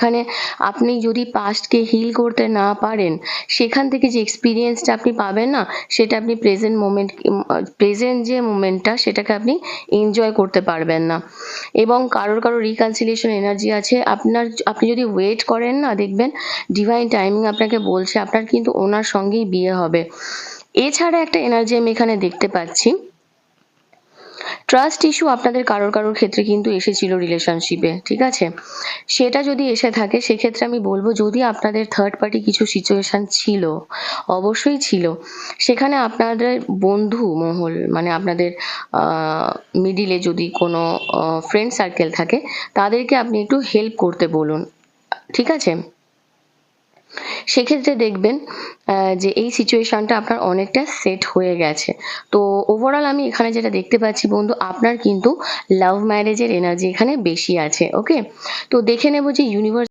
এখানে আপনি যদি পাস্টকে হিল করতে না পারেন, সেখান থেকে যে এক্সপিরিয়েন্সটা আপনি পাবেন না, সেটা আপনি প্রেজেন্ট যে মোমেন্টটা সেটাকে আপনি এনজয় করতে পারবেন না। এবং কারোর রিকনসিলিয়েশন এনার্জি আছে। আপনি যদি ওয়েট করেন না, দেখবেন ডিভাইন টাইমিং আপনাকে বলছে আপনার কিন্তু ওনার সঙ্গেই বিয়ে হবে। এছাড়া একটা এনার্জি আমি এখানে দেখতে পাচ্ছি, ট্রাস্ট ইস্যু আপনাদের কারোর ক্ষেত্রে কিন্তু এসেছিল রিলেশনশিপে, ঠিক আছে? সেটা যদি এসে থাকে, সেক্ষেত্রে আমি বলবো, যদি আপনাদের থার্ড পার্টি কিছু সিচুয়েশন ছিল, অবশ্যই ছিল, সেখানে আপনাদের বন্ধু মহল, মানে আপনাদের মিডিলে যদি কোনো ফ্রেন্ড সার্কেল থাকে, তাদেরকে আপনি একটু হেল্প করতে বলুন, ঠিক আছে? সেক্ষেত্রে দেখবেন যে এই সিচুয়েশনটা আপনার অনেকটা সেট হয়ে গেছে। তো ওভারঅল আমি এখানে যেটা দেখতে পাচ্ছি বন্ধু, আপনার কিন্তু লাভ ম্যারেজের এনার্জি এখানে বেশি আছে। ওকে, তো দেখে নেব যে ইউনিভার্স